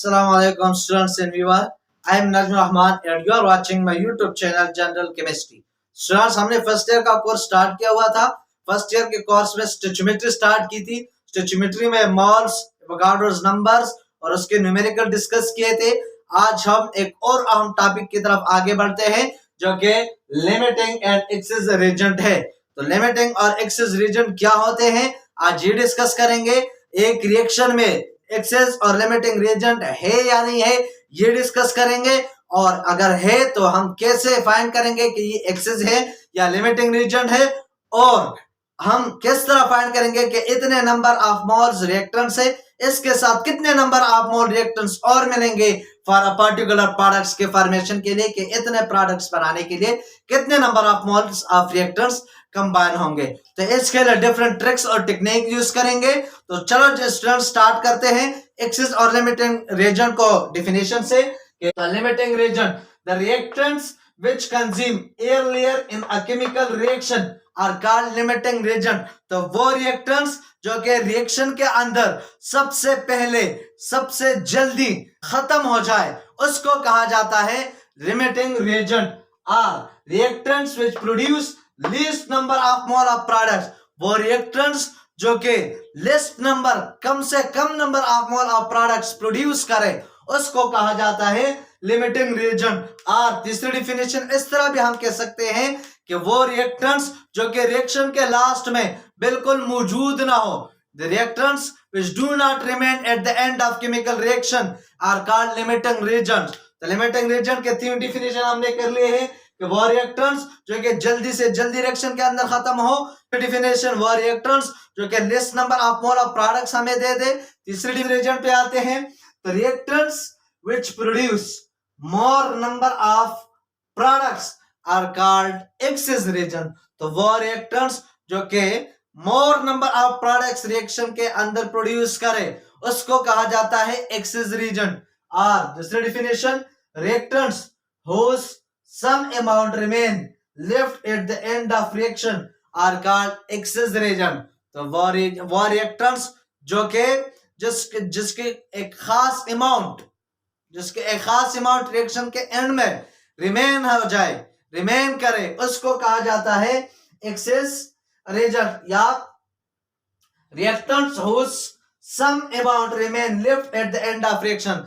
Assalamu alaikum students and viewers. I am Najm Rahman and you are watching my YouTube channel General Chemistry. Students हमने first year का course start किया हुआ था. First year के course में stoichiometry start की थी. Stoichiometry में मोल्स, एवोगाड्रोस नंबर्स और उसके न्यूमेरिकल डिस्कस किए थे. आज हम एक और अहम टॉपिक की तरफ आगे बढ़ते हैं जो कि लिमिटिंग एंड एक्सेस रीजन है. तो लिमिटिंग और एक्सेस रीजन क्या होते हैं आज ये डिस्कस करेंगे. एक रिएक्शन में एक्सेस और लिमिटिंग रीजन है या नहीं है ये डिस्कस करेंगे, और अगर है तो हम कैसे फाइंड करेंगे कि ये एक्सेस है या लिमिटिंग रीजन है, और हम किस तरह फाइंड करेंगे कि इतने नंबर ऑफ मोल्स रिएक्टेंट्स है, इसके साथ कितने नंबर ऑफ मोल रिएक्टेंट्स और मिलेंगे फॉर अ पर्टिकुलर प्रोडक्ट्स के फॉर्मेशन के लिए, कि इतने प्रोडक्ट्स बनाने के लिए कितने number of moles of reactants combine होंगे. तो इसके लिए डिफरेंट ट्रिक्स और टेक्निक यूज करेंगे. तो चलो स्टूडेंट स्टार्ट करते हैं एक्सेस और लिमिटिंग रीजन को डेफिनेशन से. Limiting reagent the reactants which consume earlier in a chemical reaction are called limiting region. तो वो रिएक्टेंट्स जो कि रिएक्शन के अंदर सबसे पहले सबसे जल्दी खत्म हो जाए उसको कहा जाता है limiting reagent. Are reactants which produce least number of mole of products, वो रिएक्टेंट्स जो कि लिस्ट नंबर कम से कम number of mole of products produce करे उसको कहा जाता है लिमिटिंग रीजन. और तीसरी डिफिनेशन इस तरह भी हम कह सकते हैं कि वो रिएक्टेंट्स जो कि रिएक्शन के लास्ट में बिल्कुल मौजूद ना हो, the reactants which do not remain at the end of chemical reaction are called limiting regions. तो लिमिटिंग रीजन के तीन डिफिनेशन हमने कर लिए हैं कि वो रिएक्टेंट्स जो कि जल्दी से जल्दी रिएक्शन के अंदर खत्म हो. डिफिनेशन वो रिएक्टेंट्स जो कि least number of mole of products हमें दे दे. तीसरी डिफिनेशन पे आते हैं तो reactants which produce more number of products are called excess region. तो वो रिएक्टेंट्स जो कि मोर नंबर ऑफ प्रोडक्ट्स रिएक्शन के अंदर प्रोड्यूस करे उसको कहा जाता है एक्सेस रीजन. और दूसरी definition reactants whose some amount remain left at the end of reaction are called excess region. तो वो रिएक्टेंट्स जो कि जिसके एक खास अमाउंट रिएक्शन के एंड में रिमेन हो जाए, रिमेन करे उसको कहा जाता है एक्सेस रीजन. या reactants whose some amount remain left at the end of reaction.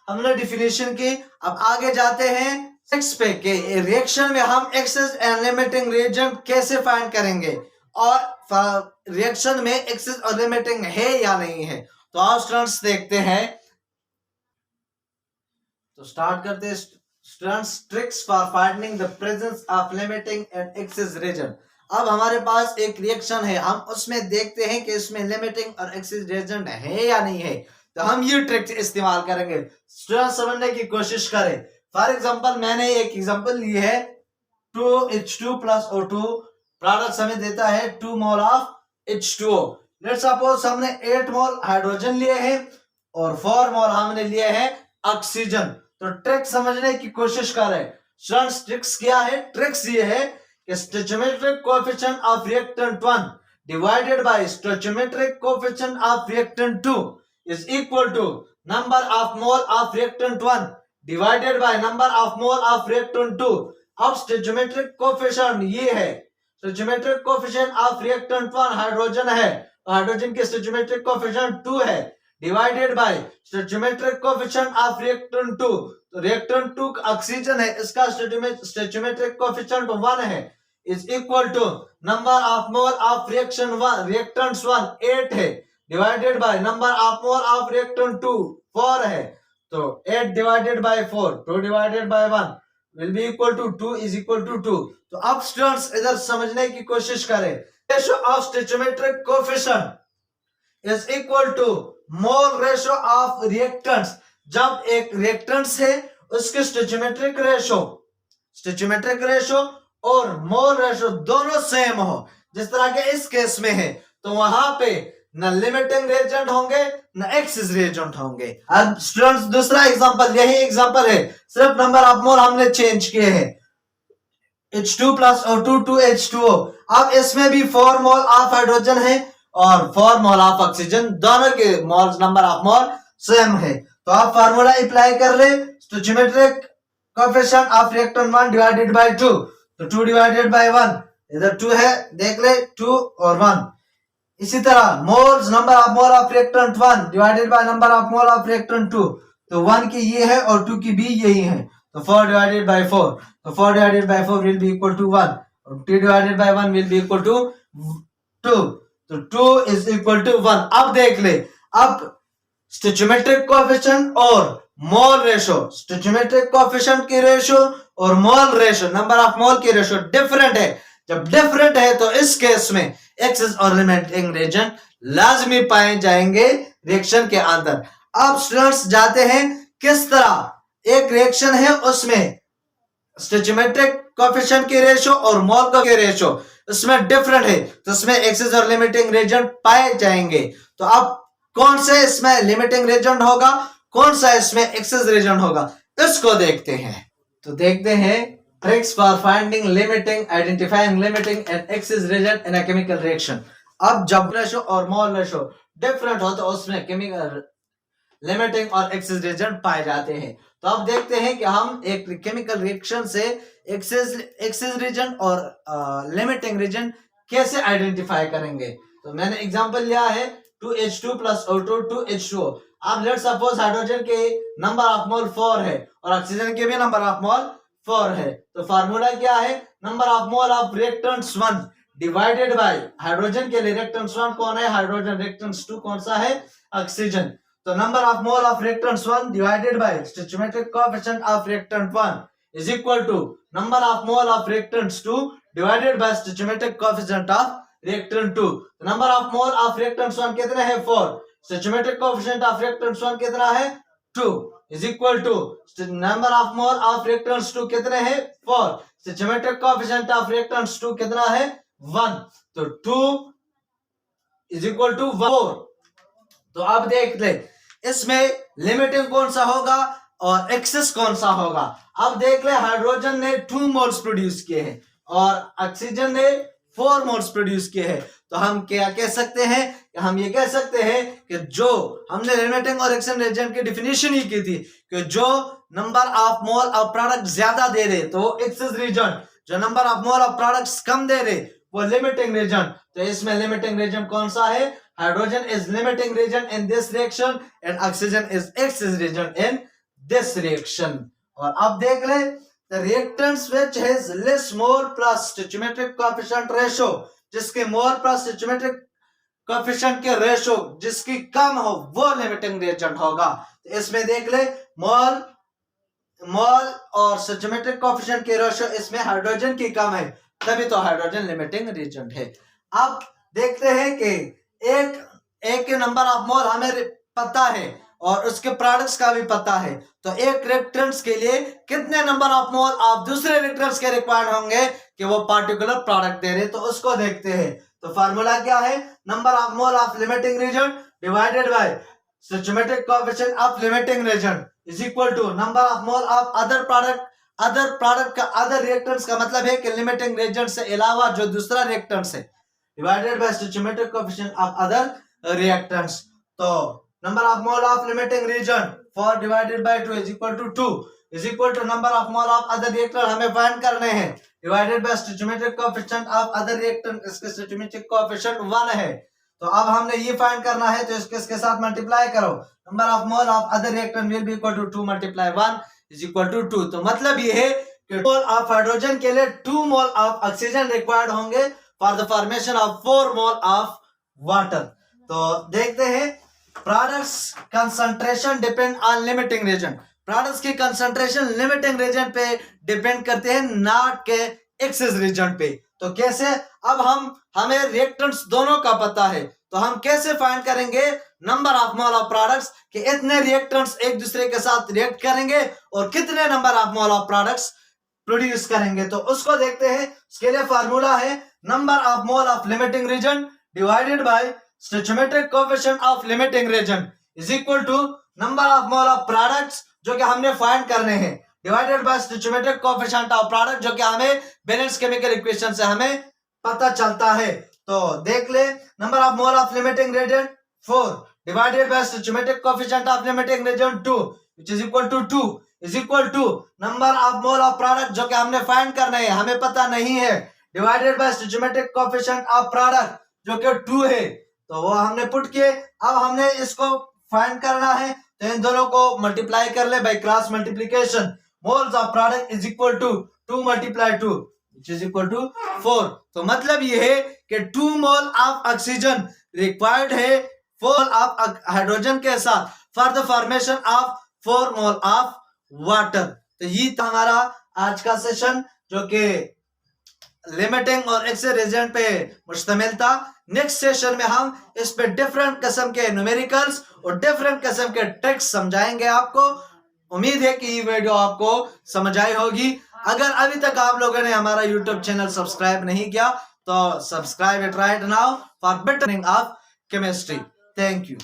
हमने डिफिनेशन की. अब आगे जाते हैं नेक्स्ट पे कि रिएक्शन में हम एक्सेस एंड लिमिटिंग रीजन कैसे फाइंड करेंगे और रिएक्शन में एक्सेस और लिमिटिंग है या नहीं है. तो आओ स्टूडेंट्स देखते हैं. तो स्टार्ट करते हैं students tricks for finding the presence of limiting and excess reagent. अब हमारे पास एक रिएक्शन है, हम उसमें देखते हैं कि इसमें लिमिटिंग और एक्सेस रीजन है या नहीं है. तो हम ये ट्रिक इस्तेमाल करेंगे. स्टूडेंट्स समझने की कोशिश करें. फॉर एग्जांपल मैंने एक एग्जांपल ली है 2H2 प्लस O2 प्रोडक्ट हमें देता है 2 mole of H2O. Let's suppose हमने 8 मोल हाइड्रोजन लिए हैं और 4 मोल हमने लिए हैं ऑक्सीजन. तो ट्रिक समझने की कोशिश करें. स्टूडेंट्स ट्रिक्स क्या है? ट्रिक्स ये है कि stoichiometric coefficient of reactant 1 divided by stoichiometric coefficient of reactant 2 is equal to number of mole of reactant 1 divided by number of mole of reactant 2. अब स्टोइचियोमेट्रिक कोएफिशिएंट ये है. Stoichiometric coefficient of reactant 1 hydrogen है, hydrogen के stoichiometric coefficient 2 है, divided by stoichiometric coefficient of reactant 2. तो reactant 2 oxygen है, इसका स्टोइचियोमेट्रिक coefficient 1 है, is equal to number of mole of reaction 1 reactants 1 8 है, divided by number of mole of reactant 2 4 है. तो 8 divided by 4 2 divided by 1 will be equal to 2 is equal to 2. तो अब students इधर समझने की कोशिश करें. Ratio of stoichiometric coefficient is equal to mole ratio of reactants. जब एक रिएक्टेंट्स है उसके स्टोइचियोमेट्रिक रेशियो और मोल रेशियो दोनों सेम हो, जिस तरह के इस केस में है, तो वहां पे न लिमिटिंग रीजन होंगे न एक्सेस रीजन होंगे. अब स्टूडेंट्स दूसरा एग्जांपल, यही एग्जांपल है, सिर्फ नंबर ऑफ मोल हमने चेंज किए हैं. H2 plus O2 2H2O. अब इसमें भी 4 मोल ऑफ हाइड्रोजन है और 4 मोल ऑफ ऑक्सीजन, दोनों के moles number of mole same है. तो आप फार्मूला अप्लाई कर ले, stoichiometric coefficient of reactant 1 divided by 2, तो 2 डिवाइडेड बाय 1, इधर 2 है, देख ले 2 और 1। इसी तरह moles, number of mole of reactant 1 divided by number of mole of reactant 2, तो 1 की ये है और 2 की भी यही है, तो 4 डिवाइडेड बाय 4, तो 4 divided by 4 will be equal to 1 और 2 divided by 1 will be equal to 2, तो 2 इज इक्वल टू 1। अब देख ले, अब स्टोइचियोमेट्रिक कोएफिशिएंट और मोल रेशो, स्टोइचियोमेट्रिक कोएफिशिएंट की रेशो और मोल रेशो, नंबर ऑफ मोल की रेशो डिफरेंट है। जब डिफरेंट है तो इस केस में एक्सेस और लिमिटिंग रीजन लाजमी पाए जाएंगे रिएक्शन के अंदर। अब स्टूडेंट्स जाते हैं किस तरह एक रिएक्शन है उसमें स्टोइचियोमेट्रिक कोएफिशिएंट की रेशो और मोल की रेशो उसमें डिफरेंट है, तो इसमें एक्सेस और लिमिटिंग रीजन पाए जाएंगे। तो अब कौन से इसमें लिमिटिंग रीजन होगा, कौन सा इसमें एक्सेस रीजन होगा, इसको देखते हैं। तो देखते हैं tricks for finding limiting, identifying limiting and excess reagent in a chemical reaction. अब जब रेशो और मोल रेशो डिफरेंट हो तो उसमें केमिकल लिमिटिंग और एक्सेस रीजन पाए जाते हैं। तो अब देखते हैं कि हम एक केमिकल रिएक्शन से एक्सेस रीजन और लिमिटिंग रीजन कैसे आइडेंटिफाई करेंगे। तो मैंने एग्जांपल लिया है 2H2 plus O2 2H2O। अब लेट्स सपोज हाइड्रोजन के नंबर ऑफ मोल 4 है और ऑक्सीजन के भी नंबर ऑफ मोल 4 है, तो फार्मूला क्या है, number of mole of reactants 1 divided bye hydrogen के लिए रिएक्टेंट्स 1 कौन है, हाइड्रोजन, रिएक्टेंट्स 2 कौन सा है, ऑक्सीजन। तो number of mole of reactants 1 divided by stoichiometric coefficient of reactant 1 is equal to number of mole of reactants 2 divided by stoichiometric coefficient of reactant 2। Number of mole of reactants 1 कितना है 4, स्टोइचियोमेट्रिक coefficient of reactants 1 कितना है 2 is equal to number of mole of reactants 2 कितने हैं 4, स्टोइचियोमेट्रिक coefficient of reactants 2 कितना है 1, तो 2 is equal to 4। तो अब देख ले इसमें लिमिटिंग कौन सा होगा और एक्सेस कौन सा होगा। अब देख ले हाइड्रोजन ने 2 मोल्स प्रोड्यूस किए हैं और ऑक्सीजन ने 4 मोल्स प्रोड्यूस किए हैं, तो हम क्या कह सकते हैं, हम ये कह सकते हैं कि जो हमने लिमिटिंग और एक्सेस रीजन की डेफिनेशन ही की थी कि जो number of mole of product ज्यादा दे रहे तो वो एक्सेस रीजन, जो number of mole of products कम दे रहे वो लिमिटिंग रीजन। तो इसमें लिमिटिंग रीजन कौन सा है, hydrogen is limiting reagent in this reaction and oxygen is excess reagent in this reaction. और अब देख ले the reactants which has less mole plus stoichiometric coefficient ratio, जिसके मोल प्लस स्टोइचियोमेट्रिक कोएफिशिएंट के रेशो जिसकी कम हो वो लिमिटिंग रिएजेंट होगा। तो इसमें देख ले मोल और स्टोइचियोमेट्रिक कोएफिशिएंट के रेशो इसमें हाइड्रोजन की कम है, तभी तो हाइड्रोजन लिमिटिंग रिएजेंट है। अब देखते हैं कि एक के नंबर ऑफ मोल हमें पता है और उसके प्रोडक्ट्स का भी पता है, तो एक रिएक्टेंट्स के लिए कितने नंबर ऑफ मोल ऑफ दूसरे रिएक्टेंट्स के रिक्वायर्ड होंगे कि वो पार्टिकुलर प्रोडक्ट दे रहे, तो उसको देखते हैं। तो फार्मूला क्या है, number of mole of limiting reagent divided by stoichiometric coefficient of limiting reagent is equal to number of mole of other product का अदर रिएक्टेंट्स का मतलब है कि लिमिटिंग रीजन से अलावा जो दूसरा रिएक्टेंट्स है divided by stoichiometric coefficient of other reactants. तो number of mole of limiting region 4 divided by 2 is equal to 2 is equal to number of mole of other reactant हमें फाइंड करने हैं divided by stoichiometric coefficient of other reactant, इसके stoichiometric coefficient 1 है, तो अब हमने ये फाइंड करना है तो इसके साथ मल्टीप्लाई करो, number of mole of other reactant will be equal to 2 multiply 1 is equal to 2। तो मतलब ये है कि मोल ऑफ हाइड्रोजन के लिए 2 मोल ऑफ ऑक्सीजन रिक्वायर्ड होंगे for the formation of 4 mole of water. तो देखते हैं products concentration depend on limiting reagent, products की कंसंट्रेशन लिमिटिंग रीजन पे डिपेंड करते हैं, नॉट के एक्सेस रीजन पे। तो कैसे, अब हमें रिएक्टेंट्स दोनों का पता है, तो हम कैसे फाइंड करेंगे number of mole of products कि इतने रिएक्टेंट्स एक दूसरे के साथ रिएक्ट करेंगे और कितने number of mole of products produce करेंगे, तो उसको देखते हैं। उसके लिए फार्मूला है number of mole of limiting reagent divided by stoichiometric coefficient of limiting region is equal to number of mole of products जो कि हमने फाइंड करने हैं divided by stoichiometric coefficient of product जो कि हमें बैलेंस केमिकल इक्वेशन से हमें पता चलता है। तो देख ले number of mole of limiting region 4 divided by stoichiometric coefficient of limiting region 2 which is equal to 2 is equal to number of mole of product जो कि हमने फाइंड करना है, हमें पता नहीं है, divided by stoichiometric coefficient of product जो कि 2 है, तो वो हमने पुट किए। अब हमने इसको फाइंड करना है, तो इन दोनों को मल्टीप्लाई कर ले by cross multiplication. Moles of product is equal to 2 multiply 2 which is equal to 4। तो मतलब ये है कि 2 मोल ऑफ ऑक्सीजन रिक्वायर्ड है 4 ऑफ हाइड्रोजन के साथ for the formation of 4 mole of water. तो ये था हमारा आज का सेशन जो कि लिमिटिंग और एक्स-रे रिएजेंट पे मुश्तमिल था। नेक्स्ट सेशन में हम इस पे डिफरेंट किस्म के न्यूमेरिकल्स और डिफरेंट किस्म के ट्रिक्स समझाएंगे आपको। उम्मीद है कि ये वीडियो आपको समझ आई होगी। अगर अभी तक आप लोगों ने हमारा YouTube चैनल सब्सक्राइब नहीं किया तो subscribe it right now for bettering of chemistry. Thank you.